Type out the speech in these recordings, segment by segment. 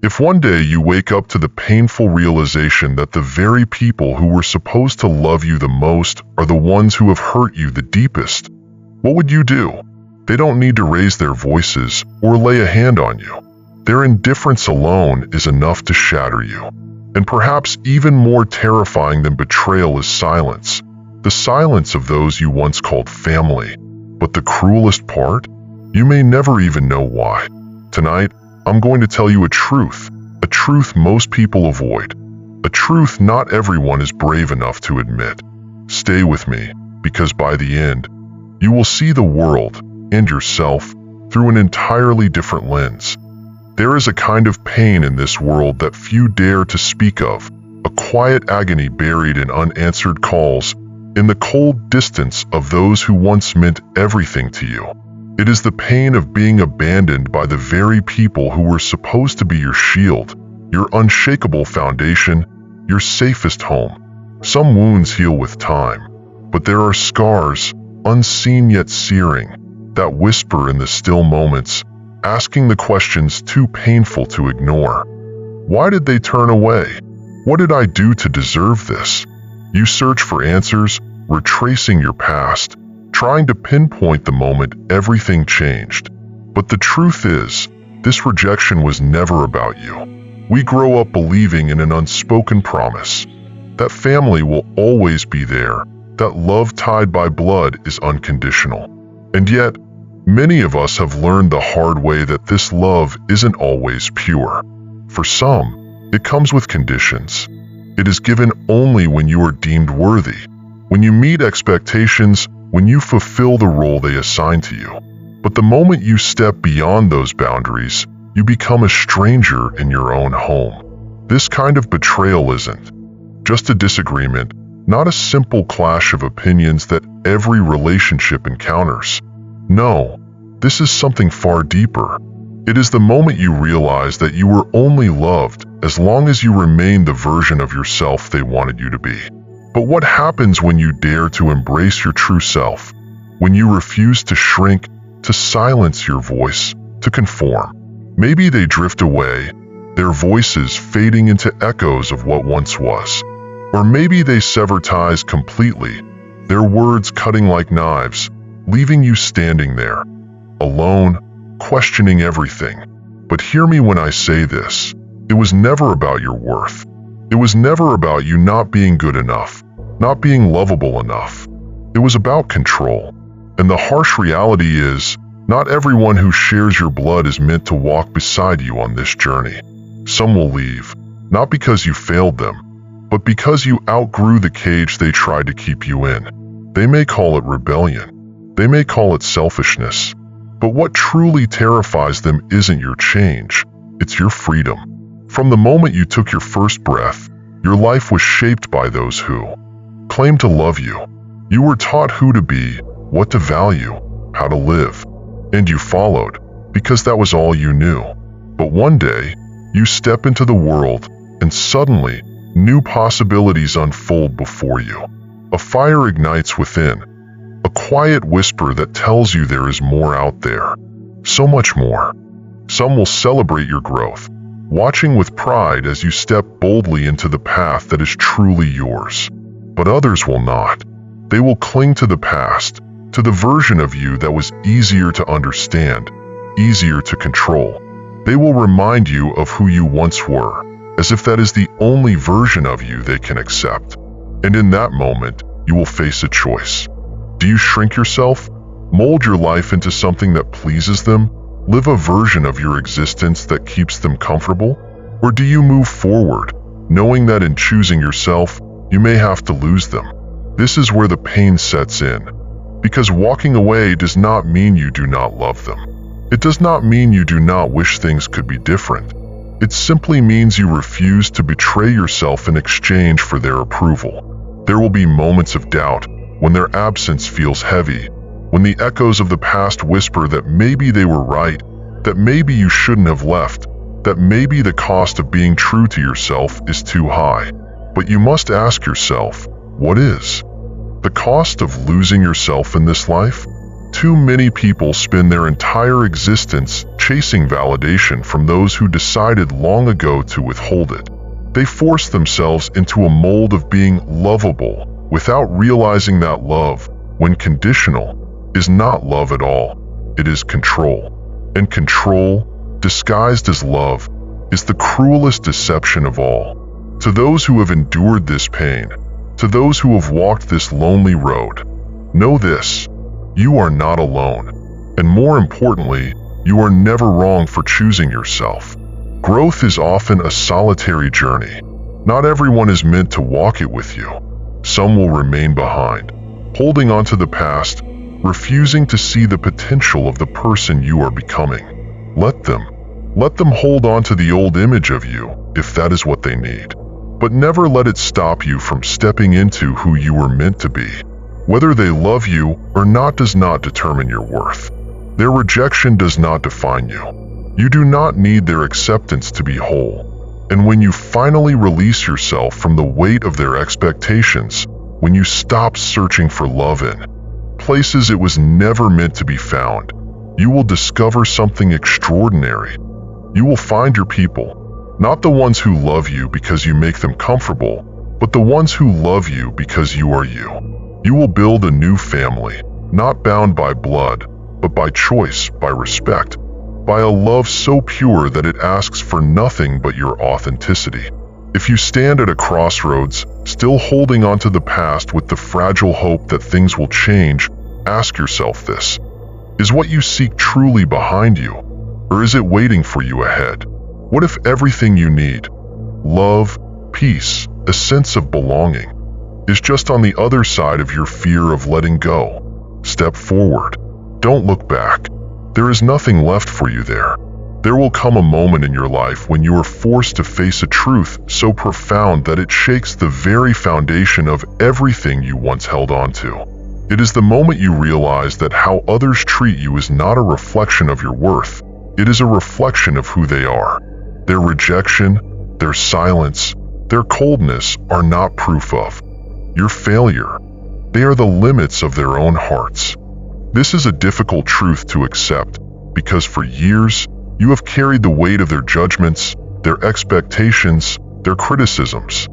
If one day you wake up to the painful realization that the very people who were supposed to love you the most are the ones who have hurt you the deepest, what would you do? They don't need to raise their voices or lay a hand on you. Their indifference alone is enough to shatter you. And perhaps even more terrifying than betrayal is silence. The silence of those you once called family. But the cruelest part? You may never even know why. Tonight, I'm going to tell you a truth most people avoid, a truth not everyone is brave enough to admit. Stay with me, because by the end, you will see the world and yourself through an entirely different lens. There is a kind of pain in this world that few dare to speak of, a quiet agony buried in unanswered calls, in the cold distance of those who once meant everything to you. It is the pain of being abandoned by the very people who were supposed to be your shield, your unshakable foundation, your safest home. Some wounds heal with time, but there are scars, unseen yet searing, that whisper in the still moments, asking the questions too painful to ignore. Why did they turn away? What did I do to deserve this? You search for answers, retracing your past, trying to pinpoint the moment everything changed. But the truth is, this rejection was never about you. We grow up believing in an unspoken promise. That family will always be there, that love tied by blood is unconditional. And yet, many of us have learned the hard way that this love isn't always pure. For some, it comes with conditions. It is given only when you are deemed worthy, when you meet expectations, when you fulfill the role they assign to you. But the moment you step beyond those boundaries, you become a stranger in your own home. This kind of betrayal isn't just a disagreement, not a simple clash of opinions that every relationship encounters. No, this is something far deeper. It is the moment you realize that you were only loved as long as you remained the version of yourself they wanted you to be. But what happens when you dare to embrace your true self? When you refuse to shrink, to silence your voice, to conform? Maybe they drift away, their voices fading into echoes of what once was. Or maybe they sever ties completely, their words cutting like knives, leaving you standing there, alone, questioning everything. But hear me when I say this. It was never about your worth. It was never about you not being good enough, not being lovable enough. It was about control. And the harsh reality is, not everyone who shares your blood is meant to walk beside you on this journey. Some will leave, not because you failed them, but because you outgrew the cage they tried to keep you in. They may call it rebellion. They may call it selfishness. But what truly terrifies them isn't your change, it's your freedom. From the moment you took your first breath, your life was shaped by those who claimed to love you. You were taught who to be, what to value, how to live. And you followed, because that was all you knew. But one day, you step into the world, and suddenly, new possibilities unfold before you. A fire ignites within, a quiet whisper that tells you there is more out there. So much more. Some will celebrate your growth, watching with pride as you step boldly into the path that is truly yours. But others will not. They will cling to the past, to the version of you that was easier to understand, easier to control. They will remind you of who you once were, as if that is the only version of you they can accept. And in that moment, you will face a choice. Do you shrink yourself, mold your life into something that pleases them, live a version of your existence that keeps them comfortable? Or do you move forward, knowing that in choosing yourself, you may have to lose them? This is where the pain sets in. Because walking away does not mean you do not love them. It does not mean you do not wish things could be different. It simply means you refuse to betray yourself in exchange for their approval. There will be moments of doubt, when their absence feels heavy, when the echoes of the past whisper that maybe they were right, that maybe you shouldn't have left, that maybe the cost of being true to yourself is too high. But you must ask yourself, what is the cost of losing yourself in this life? Too many people spend their entire existence chasing validation from those who decided long ago to withhold it. They force themselves into a mold of being lovable without realizing that love, when conditional, is not love at all. It is control. And control, disguised as love, is the cruelest deception of all. To those who have endured this pain, to those who have walked this lonely road, know this: you are not alone. And more importantly, you are never wrong for choosing yourself. Growth is often a solitary journey. Not everyone is meant to walk it with you. Some will remain behind, holding on to the past, refusing to see the potential of the person you are becoming. Let them hold on to the old image of you if that is what they need. But never let it stop you from stepping into who you were meant to be. Whether they love you or not does not determine your worth. Their rejection does not define you. You do not need their acceptance to be whole. And when you finally release yourself from the weight of their expectations, when you stop searching for love in places it was never meant to be found, you will discover something extraordinary. You will find your people, not the ones who love you because you make them comfortable, but the ones who love you because you are you. You will build a new family, not bound by blood, but by choice, by respect, by a love so pure that it asks for nothing but your authenticity. If you stand at a crossroads, still holding onto the past with the fragile hope that things will change, ask yourself this: is what you seek truly behind you, or is it waiting for you ahead? What if everything you need, love, peace, a sense of belonging, is just on the other side of your fear of letting go? Step forward. Don't look back. There is nothing left for you there. There will come a moment in your life when you are forced to face a truth so profound that it shakes the very foundation of everything you once held on to. It is the moment you realize that how others treat you is not a reflection of your worth. It is a reflection of who they are. Their rejection, their silence, their coldness are not proof of your failure. They are the limits of their own hearts. This is a difficult truth to accept because for years, you have carried the weight of their judgments, their expectations, their criticisms.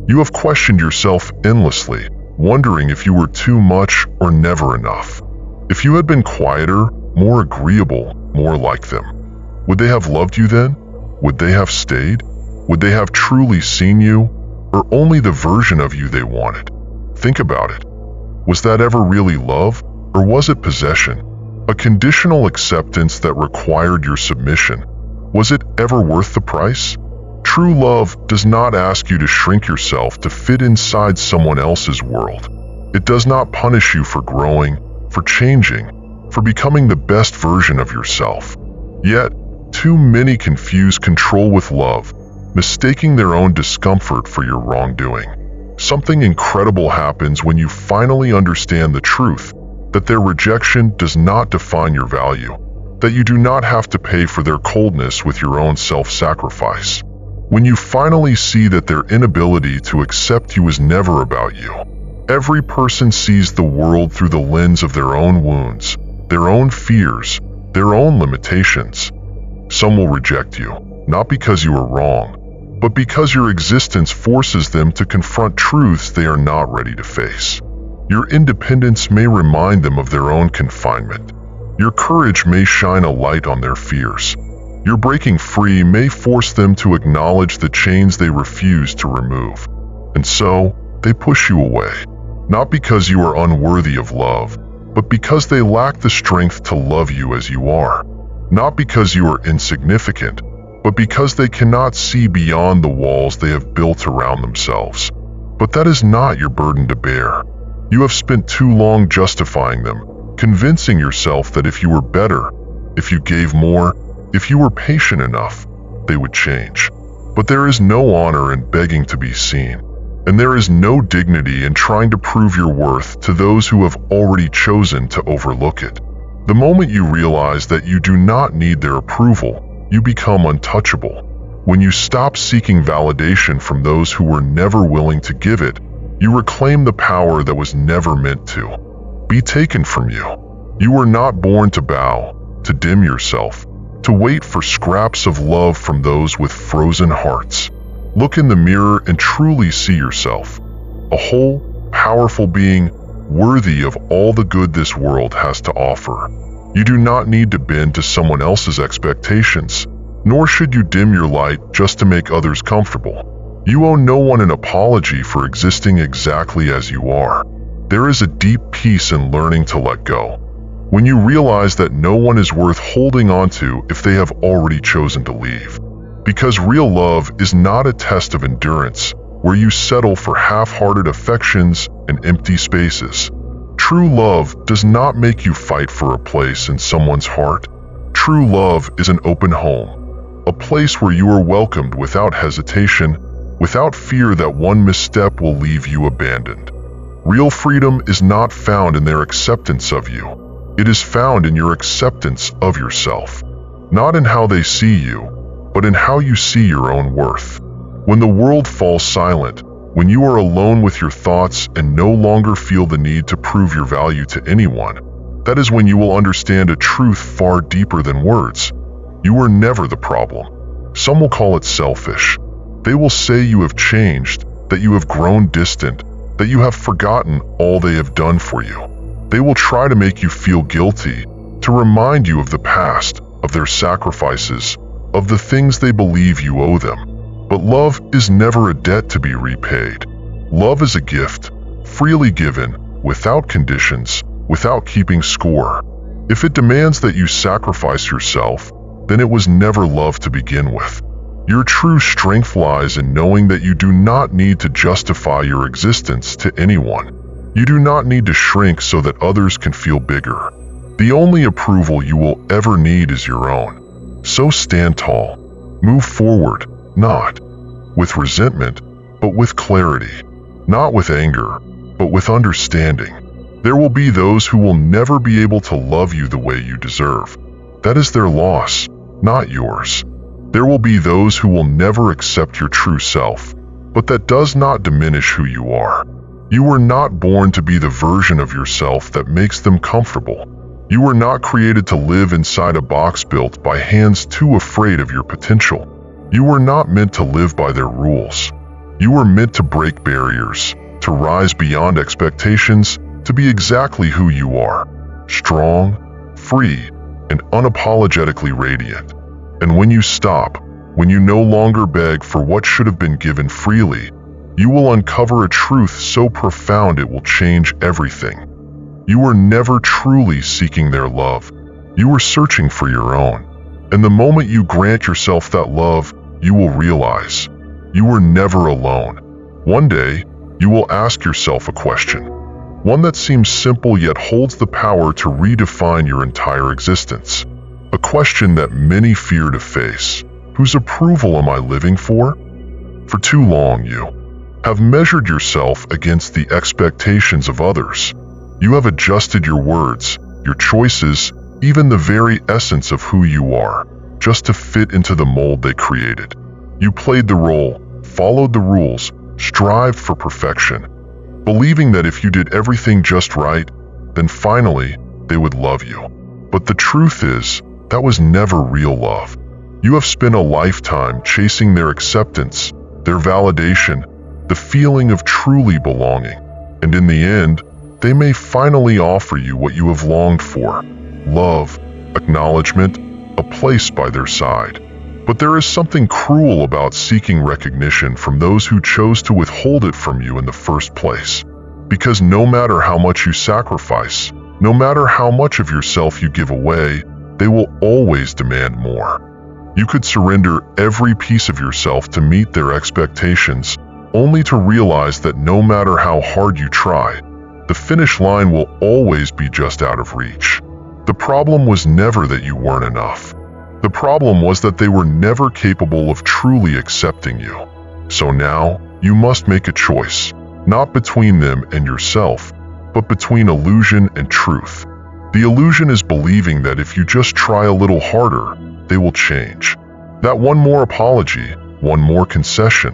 You have questioned yourself endlessly, wondering if you were too much or never enough. If you had been quieter, more agreeable, more like them, would they have loved you then? Would they have stayed? Would they have truly seen you, or only the version of you they wanted? Think about it. Was that ever really love, or was it possession? A conditional acceptance that required your submission. Was it ever worth the price? True love does not ask you to shrink yourself to fit inside someone else's world. It does not punish you for growing, for changing, for becoming the best version of yourself. Yet, too many confuse control with love, mistaking their own discomfort for your wrongdoing. Something incredible happens when you finally understand the truth, that their rejection does not define your value, that you do not have to pay for their coldness with your own self-sacrifice. When you finally see that their inability to accept you is never about you. Every person sees the world through the lens of their own wounds, their own fears, their own limitations. Some will reject you, not because you are wrong, but because your existence forces them to confront truths they are not ready to face. Your independence may remind them of their own confinement. Your courage may shine a light on their fears. Your breaking free may force them to acknowledge the chains they refuse to remove. And so, they push you away. Not because you are unworthy of love, but because they lack the strength to love you as you are. Not because you are insignificant, but because they cannot see beyond the walls they have built around themselves. But that is not your burden to bear. You have spent too long justifying them, convincing yourself that if you were better, if you gave more, if you were patient enough, they would change. But there is no honor in begging to be seen, and there is no dignity in trying to prove your worth to those who have already chosen to overlook it. The moment you realize that you do not need their approval, you become untouchable. When you stop seeking validation from those who were never willing to give it, you reclaim the power that was never meant to be taken from you. You were not born to bow, to dim yourself, to wait for scraps of love from those with frozen hearts. Look in the mirror and truly see yourself, a whole, powerful being, worthy of all the good this world has to offer. You do not need to bend to someone else's expectations, nor should you dim your light just to make others comfortable. You owe no one an apology for existing exactly as you are. There is a deep peace in learning to let go, when you realize that no one is worth holding on to if they have already chosen to leave. Because real love is not a test of endurance, where you settle for half-hearted affections and empty spaces. True love does not make you fight for a place in someone's heart. True love is an open home, a place where you are welcomed without hesitation, without fear that one misstep will leave you abandoned. Real freedom is not found in their acceptance of you. It is found in your acceptance of yourself. Not in how they see you, but in how you see your own worth. When the world falls silent, when you are alone with your thoughts and no longer feel the need to prove your value to anyone, that is when you will understand a truth far deeper than words. You were never the problem. Some will call it selfish. They will say you have changed, that you have grown distant, that you have forgotten all they have done for you. They will try to make you feel guilty, to remind you of the past, of their sacrifices, of the things they believe you owe them. But love is never a debt to be repaid. Love is a gift, freely given, without conditions, without keeping score. If it demands that you sacrifice yourself, then it was never love to begin with. Your true strength lies in knowing that you do not need to justify your existence to anyone. You do not need to shrink so that others can feel bigger. The only approval you will ever need is your own. So stand tall. Move forward, not with resentment, but with clarity. Not with anger, but with understanding. There will be those who will never be able to love you the way you deserve. That is their loss, not yours. There will be those who will never accept your true self, but that does not diminish who you are. You were not born to be the version of yourself that makes them comfortable. You were not created to live inside a box built by hands too afraid of your potential. You were not meant to live by their rules. You were meant to break barriers, to rise beyond expectations, to be exactly who you are, strong, free, and unapologetically radiant. And when you stop, when you no longer beg for what should have been given freely, you will uncover a truth so profound it will change everything. You were never truly seeking their love. You were searching for your own. And the moment you grant yourself that love, you will realize you were never alone. One day, you will ask yourself a question, one that seems simple yet holds the power to redefine your entire existence. A question that many fear to face. Whose approval am I living for? For too long, you have measured yourself against the expectations of others. You have adjusted your words, your choices, even the very essence of who you are, just to fit into the mold they created. You played the role, followed the rules, strived for perfection, believing that if you did everything just right, then finally they would love you. But the truth is, that was never real love. You have spent a lifetime chasing their acceptance, their validation, the feeling of truly belonging. And in the end, they may finally offer you what you have longed for: love, acknowledgement, a place by their side. But there is something cruel about seeking recognition from those who chose to withhold it from you in the first place. Because no matter how much you sacrifice, no matter how much of yourself you give away, they will always demand more. You could surrender every piece of yourself to meet their expectations, only to realize that no matter how hard you try, the finish line will always be just out of reach. The problem was never that you weren't enough. The problem was that they were never capable of truly accepting you. So now, you must make a choice, not between them and yourself, but between illusion and truth. The illusion is believing that if you just try a little harder, they will change. That one more apology, one more concession,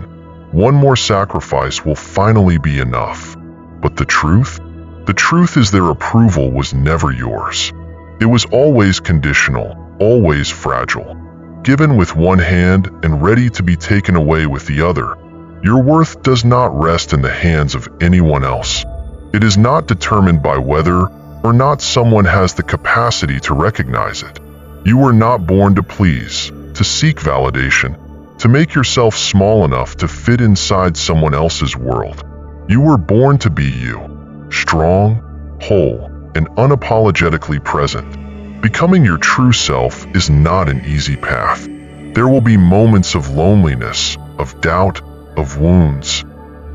one more sacrifice will finally be enough. But the truth The truth is their approval was never yours. It was always conditional, always fragile. Given with one hand and ready to be taken away with the other. Your worth does not rest in the hands of anyone else. It is not determined by whether or not someone has the capacity to recognize it. You were not born to please, to seek validation, to make yourself small enough to fit inside someone else's world. You were born to be you, strong, whole, and unapologetically present. Becoming your true self is not an easy path. There will be moments of loneliness, of doubt, of wounds,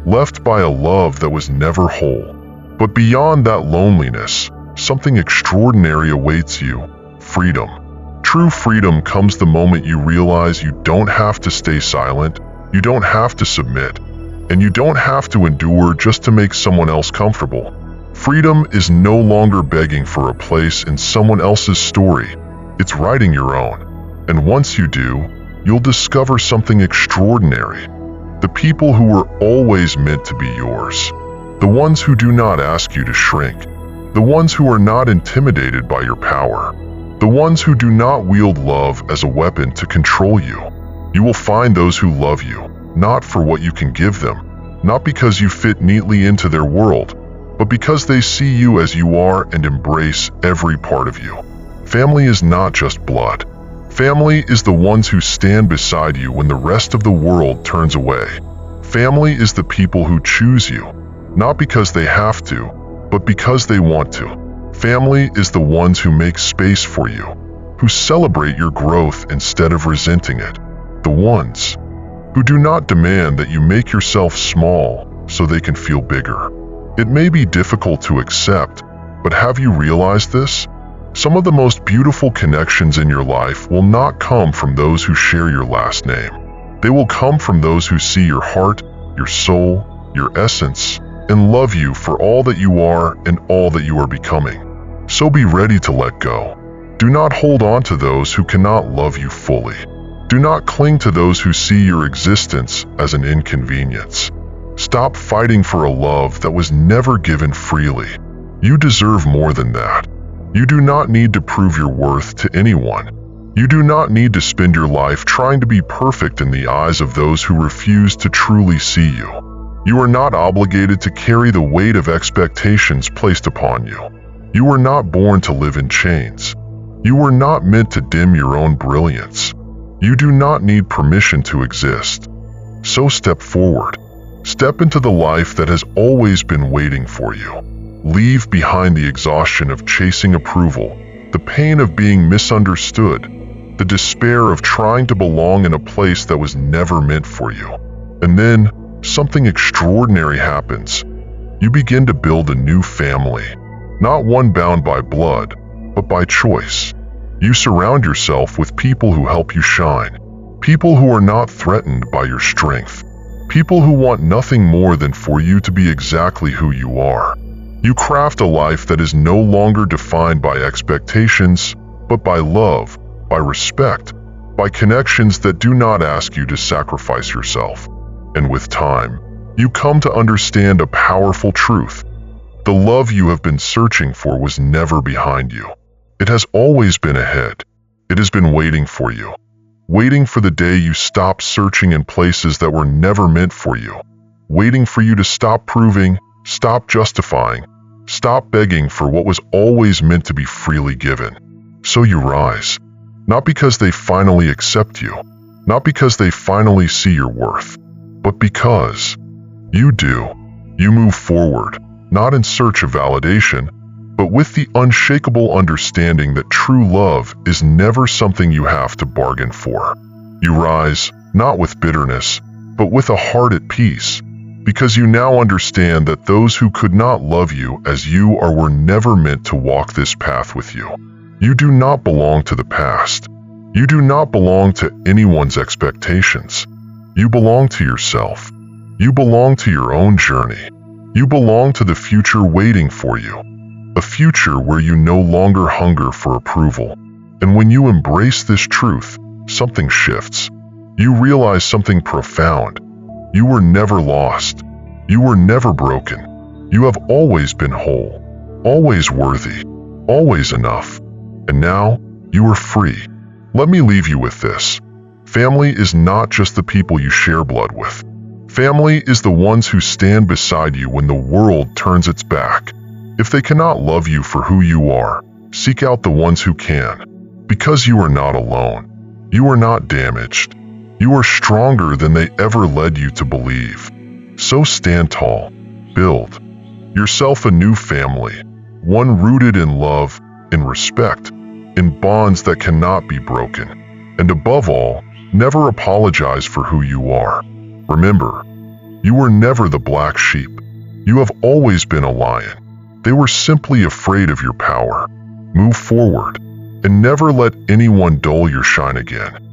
left by a love that was never whole. But beyond that loneliness, something extraordinary awaits you: freedom. True freedom comes the moment you realize you don't have to stay silent, you don't have to submit, and you don't have to endure just to make someone else comfortable. Freedom is no longer begging for a place in someone else's story. It's writing your own. And once you do, you'll discover something extraordinary. The people who were always meant to be yours. The ones who do not ask you to shrink. The ones who are not intimidated by your power. The ones who do not wield love as a weapon to control you. You will find those who love you, not for what you can give them, not because you fit neatly into their world, but because they see you as you are and embrace every part of you. Family is not just blood. Family is the ones who stand beside you when the rest of the world turns away. Family is the people who choose you, not because they have to, but because they want to. Family is the ones who make space for you, who celebrate your growth instead of resenting it. The ones who do not demand that you make yourself small so they can feel bigger. It may be difficult to accept, but have you realized this? Some of the most beautiful connections in your life will not come from those who share your last name. They will come from those who see your heart, your soul, your essence, and love you for all that you are and all that you are becoming. So be ready to let go. Do not hold on to those who cannot love you fully. Do not cling to those who see your existence as an inconvenience. Stop fighting for a love that was never given freely. You deserve more than that. You do not need to prove your worth to anyone. You do not need to spend your life trying to be perfect in the eyes of those who refuse to truly see you. You are not obligated to carry the weight of expectations placed upon you. You were not born to live in chains. You were not meant to dim your own brilliance. You do not need permission to exist. So step forward. Step into the life that has always been waiting for you. Leave behind the exhaustion of chasing approval, the pain of being misunderstood, the despair of trying to belong in a place that was never meant for you. And then, something extraordinary happens. You begin to build a new family, not one bound by blood, but by choice. You surround yourself with people who help you shine, people who are not threatened by your strength. People who want nothing more than for you to be exactly who you are. You craft a life that is no longer defined by expectations, but by love, by respect, by connections that do not ask you to sacrifice yourself. And with time, you come to understand a powerful truth. The love you have been searching for was never behind you. It has always been ahead. It has been waiting for you. Waiting for the day you stop searching in places that were never meant for you. Waiting for you to stop proving, stop justifying, stop begging for what was always meant to be freely given. So you rise. Not because they finally accept you, not because they finally see your worth, but because you do. You move forward, not in search of validation, but with the unshakable understanding that true love is never something you have to bargain for. You rise, not with bitterness, but with a heart at peace, because you now understand that those who could not love you as you are were never meant to walk this path with you. You do not belong to the past. You do not belong to anyone's expectations. You belong to yourself. You belong to your own journey. You belong to the future waiting for you. A future where you no longer hunger for approval. And when you embrace this truth, something shifts. You realize something profound. You were never lost. You were never broken. You have always been whole. always worthy, always enough. And now, you are free. Let me leave you with this. Family is not just the people you share blood with. Family is the ones who stand beside you when the world turns its back. If they cannot love you for who you are, seek out the ones who can. Because you are not alone. You are not damaged. You are stronger than they ever led you to believe. So stand tall. Build yourself a new family, one rooted in love, in respect, in bonds that cannot be broken. And above all, never apologize for who you are. Remember, you were never the black sheep. You have always been a lion. They were simply afraid of your power. Move forward, and never let anyone dull your shine again.